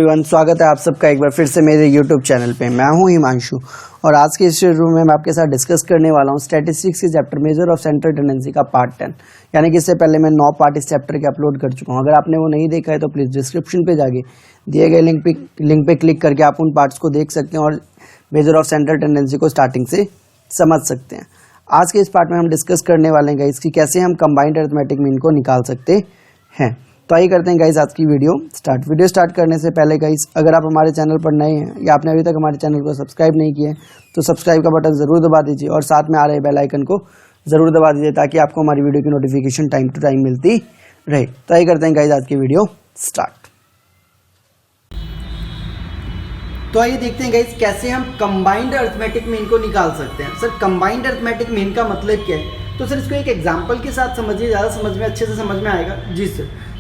Everyone, स्वागत है आप सबका एक बार फिर से मेरे यूट्यूब चैनल पे। मैं हूं हिमांशु और आज के इस वीडियो में मैं आपके साथ डिस्कस करने वाला हूं स्टैटिस्टिक्स के chapter measure of central tendency का पार्ट 10। यानी कि इससे पहले मैं 9 पार्ट इस चैप्टर के अपलोड कर चुका हूं। अगर आपने वो नहीं देखा है तो प्लीज़ डिस्क्रिप्शन पे जाके दिए गए लिंक पे क्लिक करके आप उन पार्ट्स को देख सकते हैं और मेजर ऑफ सेंट्रल टेंडेंसी को स्टार्टिंग से समझ सकते हैं। आज के इस पार्ट में हम डिस्कस करने वाले हैं गाइस कि कैसे हम कंबाइंड अरिथमेटिक मीन को निकाल सकते हैं। तो आइए करते हैं गाइस आज की वीडियो स्टार्ट करने से पहले गाइस, अगर आप हमारे चैनल पर नए हैं या आपने अभी तक हमारे चैनल को सब्सक्राइब नहीं किया है तो सब्सक्राइब का बटन ज़रूर दबा दीजिए और साथ में आ रहे बेल आइकन को ज़रूर दबा दीजिए ताकि आपको हमारी वीडियो की नोटिफिकेशन टाइम टू टाइम मिलती रहे। तो आइए करते हैं गाइस आज की वीडियो स्टार्ट। तो आइए देखते हैं गाइस कैसे हम कंबाइंड अरिथमेटिक मीन को निकाल सकते हैं। सर कंबाइंड अरिथमेटिक मीन का मतलब क्या है? तो सर इसको एक एग्जांपल के साथ समझिए, ज़्यादा समझ में अच्छे से समझ में आएगा। जी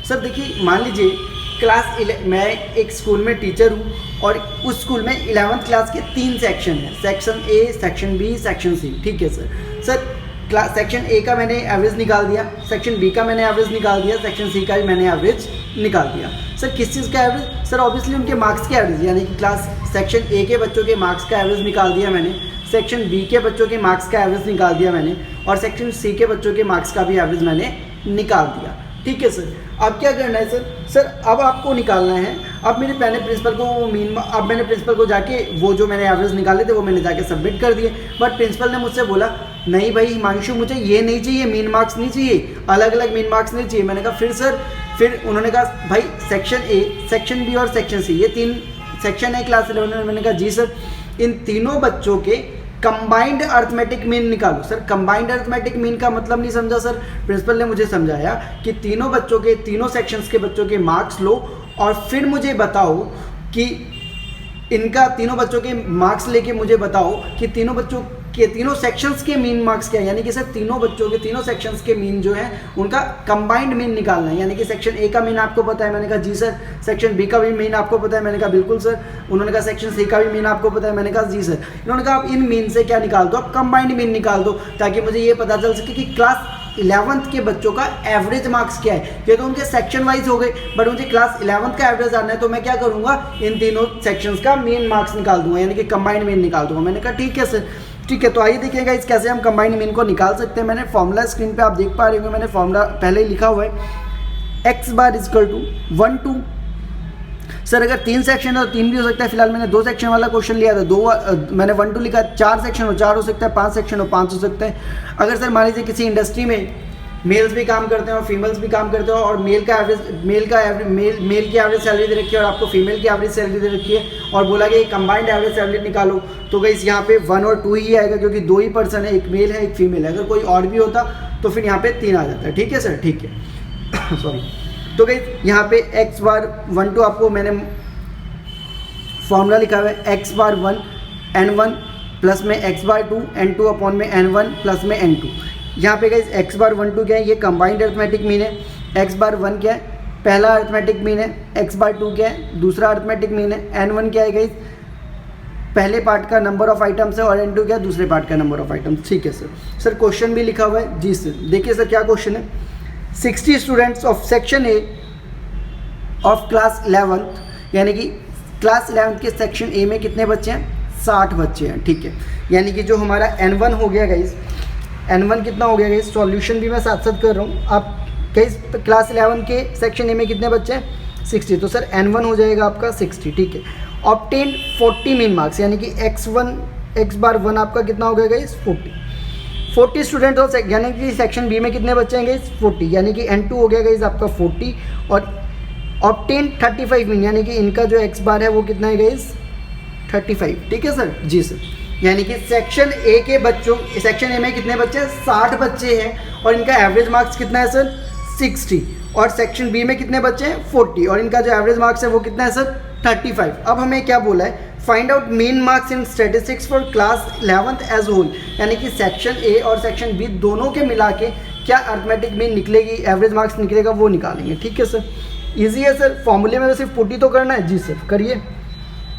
सर देखिए, मान लीजिए मैं एक स्कूल में टीचर हूँ और उस स्कूल में 11th क्लास के 3 सेक्शन हैं, section A, section B, section C. ठीक है सर क्लास सेक्शन ए का मैंने एवरेज निकाल दिया, सेक्शन बी का मैंने एवरेज निकाल दिया, सेक्शन सी का भी मैंने एवरेज निकाल दिया। सर किस चीज़ का एवरेज? सर ऑब्वियसली उनके मार्क्स के एवरेज, यानी कि क्लास सेक्शन ए के बच्चों के मार्क्स का एवरेज निकाल दिया मैंने, सेक्शन बी के बच्चों के मार्क्स का एवरेज निकाल दिया मैंने और सेक्शन सी के बच्चों के मार्क्स का भी एवरेज मैंने निकाल दिया। ठीक है सर, अब क्या करना है सर अब आपको निकालना है। अब मैंने प्रिंसिपल को जाके वो जो मैंने एवरेज निकाले थे वो मैंने जाके सबमिट कर दिए। बट प्रिंसिपल ने मुझसे बोला नहीं भाई हिमांशु, मुझे ये नहीं चाहिए, मीन मार्क्स नहीं चाहिए, अलग अलग मीन मार्क्स नहीं चाहिए। मैंने कहा फिर उन्होंने कहा भाई सेक्शन ए, सेक्शन बी और सेक्शन सी, ये 3 सेक्शन है क्लास 11 में। मैंने कहा जी सर, इन तीनों बच्चों के कंबाइंड अरिथमेटिक मीन निकालो। सर कंबाइंड अरिथमेटिक मीन का मतलब नहीं समझा सर। प्रिंसिपल ने मुझे समझाया कि तीनों बच्चों के, तीनों सेक्शंस के बच्चों के मार्क्स लो और फिर मुझे बताओ कि इनका, तीनों बच्चों के मार्क्स लेके मुझे बताओ कि तीनों बच्चों के तीनों सेक्शंस के मीन मार्क्स क्या है। यानी कि सर तीनों बच्चों के तीनों सेक्शंस के मीन जो है उनका कंबाइंड मीन निकालना है। यानी कि सेक्शन ए का मीन आपको पता है, मैंने कहा जी सर। सेक्शन बी का भी मीन आपको पता है, मैंने कहा बिल्कुल सर। उन्होंने कहा सेक्शन सी का भी मीन आपको पता है, मैंने कहा जी सर। इन्होंने कहा आप इन मीन से क्या निकाल दो, आप कंबाइंड मीन निकाल दो ताकि मुझे ये पता चल सके कि क्लास 11th के बच्चों का एवरेज मार्क्स क्या है। ये तो उनके सेक्शन वाइज हो गए, बट मुझे क्लास 11th का एवरेज आना है तो मैं क्या करूंगा, इन तीनों सेक्शंस का मीन मार्क्स निकाल दूंगा, यानी कि कंबाइंड मीन निकाल दूंगा। मैंने कहा ठीक है सर, ठीक है। तो आइए देखिएगा इस कैसे हम कंबाइंड मीन को निकाल सकते हैं। मैंने फॉर्मूला स्क्रीन पे आप देख पा रहे होंगे, मैंने फॉर्मूला पहले ही लिखा हुआ है, x bar equal to 1 2। Sir अगर 3 सेक्शन है तो 3 भी हो सकता है। फिलहाल मैंने 2 सेक्शन वाला क्वेश्चन लिया था, मैंने 1 2 लिखा। 4 सेक्शन हो 4 हो सकता है, 5 सेक्शन हो 5 हो सकता है। अगर सर मान लीजिए किसी इंडस्ट्री में मेल्स भी काम करते हैं और फीमेल्स भी काम करते हैं और मेल की एवरेज सैलरी दे रखी है और आपको फीमेल की एवरेज सैलरी दे रखी है और बोला कि कंबाइंड एवरेज सैलरी निकालो, तो गाइस यहाँ पे 1 और 2 ही आएगा क्योंकि 2 ही पर्सन है, एक मेल है एक फीमेल है। अगर कोई और भी होता तो फिर यहाँ पे 3 आ जाता है। ठीक है सर, ठीक है सॉरी। तो गाइस यहाँ पे x बार 1 2 आपको मैंने फॉर्मूला लिखा हुआ है, x बार 1 n1 प्लस में x बार 2 n2 अपॉन में n1 प्लस में n2। यहाँ पे गाइस x बार 1 2 क्या है, ये कंबाइंड अरिथमेटिक मीन है। x बार 1 क्या है, पहला अरिथमेटिक मीन है। x बार 2 क्या है, दूसरा अरिथमेटिक मीन है। n1 क्या है गाइस, पहले पार्ट का नंबर ऑफ आइटम्स है और n2 क्या है, दूसरे पार्ट का नंबर ऑफ आइटम्स। ठीक है सर क्वेश्चन भी लिखा हुआ है जी सर। देखिए सर क्या क्वेश्चन है, 60 students of section A of class 11th, यानी कि क्लास 11th के सेक्शन ए में कितने बच्चे हैं, 60 बच्चे हैं। ठीक है, यानी कि जो हमारा n1 हो गया गाइस, n1 कितना हो गया गाइस, सॉल्यूशन भी मैं साथ साथ कर रहा हूँ। आप गाइस क्लास 11 के सेक्शन ए में कितने बच्चे हैं, 60, तो सर n1 हो जाएगा आपका 60। ठीक है, ऑब्टेन 40 मीन मार्क्स, यानी कि x बार 1 आपका कितना हो गया गाइस, 40 स्टूडेंट हो, यानी कि सेक्शन बी में कितने बच्चे हैं गाइस, 40, यानी कि n2 हो गया गाइस आपका 40 और ऑब्टेन 35 मीन, यानी कि इनका जो x बार है वो कितना है गाइस, 35। ठीक है सर जी सर, यानी कि सेक्शन ए के बच्चों, सेक्शन ए में कितने बच्चे हैं, 60 बच्चे हैं और इनका एवरेज मार्क्स कितना है सर, 60। और सेक्शन बी में कितने बच्चे हैं, 40 और इनका जो एवरेज मार्क्स है वो कितना है सर, 35। अब हमें क्या बोला है, find out mean marks in statistics for class 11th as whole, यानी कि सेक्शन ए और सेक्शन बी दोनों के मिला के क्या अरिथमेटिक मीन निकलेगी, एवरेज मार्क्स निकलेगा, वो निकालेंगे। ठीक है सर, ईजी है सर। फॉर्मूले में सिर्फ 40 तो करना है जी सर, करिए।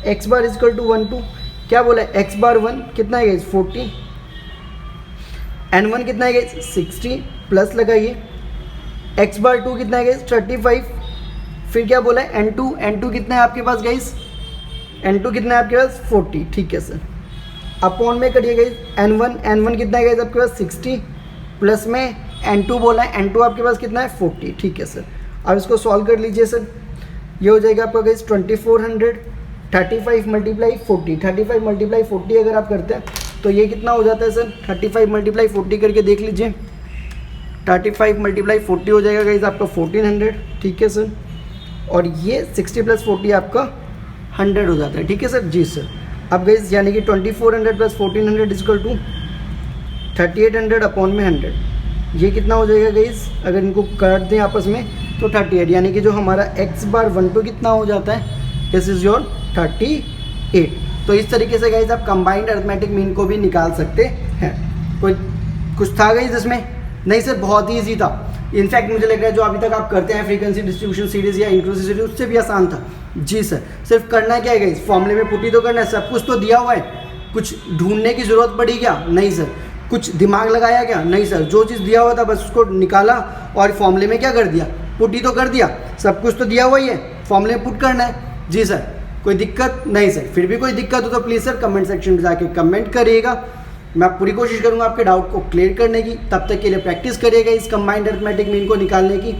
x बार इक्वल टू 1 2, क्या बोला है, x बार 1 कितना है गाइस, 40, n1 कितना है गाइस, 60 प्लस लगाइए, x बार 2 कितना है गाइस, 35, फिर क्या बोला है N2 कितना है आपके पास गाइस, N2 कितना है आपके पास 40, ठीक है सर। अपॉन में करिए गाइस N1 कितना है गाइस आपके पास 60, प्लस में N2 बोला है, N2 आपके पास कितना है 40, ठीक है सर। अब इसको सॉल्व कर लीजिए सर, ये हो जाएगा आपका गाइस 2400, 35 मल्टीप्लाई 40, 35 मल्टीप्लाई 40 अगर आप करते हैं तो ये कितना हो जाता है सर, 35 मल्टीप्लाई 40 करके देख लीजिए, 35 मल्टीप्लाई 40 हो जाएगा गाइस आपका 1400, ठीक है सर। और ये 60 प्लस 40 आपका 100 हो जाता है, ठीक है सर। जी सर। अब गाइस यानी कि 2400 प्लस 1400 इक्वल टू 3800 अपॉन में 100, ये कितना हो जाएगा गाइस, अगर इनको काट दें आपस में तो 38, यानी कि जो हमारा x बार 1 कितना हो जाता है, दिस इज योर 38। तो इस तरीके से गाइस आप कंबाइंड अरिथमेटिक मीन को भी निकाल सकते हैं। कोई कुछ था गाइस इसमें? नहीं सर, बहुत ही ईजी था। इनफैक्ट मुझे लग रहा है जो अभी तक आप करते हैं फ्रीक्वेंसी डिस्ट्रीब्यूशन सीरीज या इंक्लूसिव सीरीज, उससे भी आसान था। जी सर। सिर्फ करना क्या है गाइस, फॉर्मूले में पुट ही तो करना है, सब कुछ तो दिया हुआ है, कुछ ढूंढने की ज़रूरत पड़ी क्या? नहीं सर। कुछ दिमाग लगाया क्या? नहीं सर। जो चीज़ दिया हुआ था बस उसको निकाला और फॉर्मूले में क्या कर दिया, पुट ही तो कर दिया। सब कुछ तो दिया हुआ ही है, फॉर्मूले में पुट करना है। जी सर। कोई दिक्कत नहीं सर? फिर भी कोई दिक्कत हो तो प्लीज़ सर कमेंट सेक्शन में जाके कमेंट करिएगा, मैं पूरी कोशिश करूंगा आपके डाउट को क्लियर करने की। तब तक के लिए प्रैक्टिस करिएगा इस कंबाइंड अरिथमेटिक मीन को निकालने की,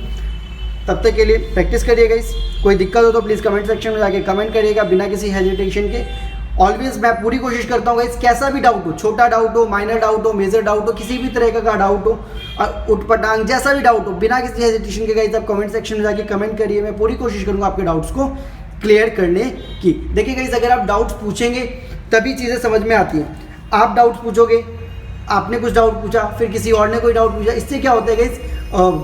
तब तक के लिए प्रैक्टिस करिएगा इस। कोई दिक्कत हो तो प्लीज़ कमेंट सेक्शन में जाके कमेंट करिएगा बिना किसी हेजिटेशन के। ऑलवेज मैं पूरी कोशिश करता हूँ गाइस, कैसा भी डाउट हो, छोटा डाउट हो, माइनर डाउट हो, मेजर डाउट हो, किसी भी तरह का डाउट हो, उठपटांग जैसा भी डाउट हो, बिना किसी हेजिटेशन के गाइस आप कमेंट सेक्शन में जाके कमेंट करिए। मैं पूरी कोशिश करूँगा आपके डाउट्स को क्लियर करने की। देखिए गाइस, अगर आप डाउट्स पूछेंगे तभी चीज़ें समझ में आती हैं। आप डाउट्स पूछोगे, आपने कुछ डाउट पूछा, फिर किसी और ने कोई डाउट पूछा, इससे क्या होता है गाइस,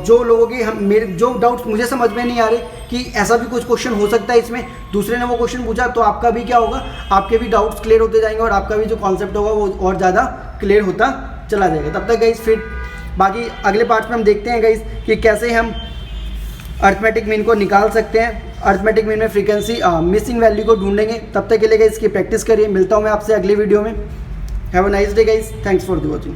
जो लोगों के मेरे जो डाउट्स मुझे समझ में नहीं आ रहे कि ऐसा भी कुछ क्वेश्चन हो सकता है इसमें, दूसरे ने वो क्वेश्चन पूछा, तो आपका भी क्या होगा, आपके भी डाउट्स क्लियर होते जाएंगे और आपका भी जो कॉन्सेप्ट होगा वो और ज़्यादा क्लियर होता चला जाएगा। तब तक गाइस फिर बाकी अगले पार्ट में हम देखते हैं गाइस कि कैसे हम अरिथमेटिक मीन को निकाल सकते हैं। अरिथमेटिक मीन में फ्रीक्वेंसी मिसिंग वैल्यू को ढूंढेंगे। तब तक के लिए गाइस इसकी प्रैक्टिस करिए। मिलता हूँ मैं आपसे अगले वीडियो में। Have a nice day guys, thanks for the watching.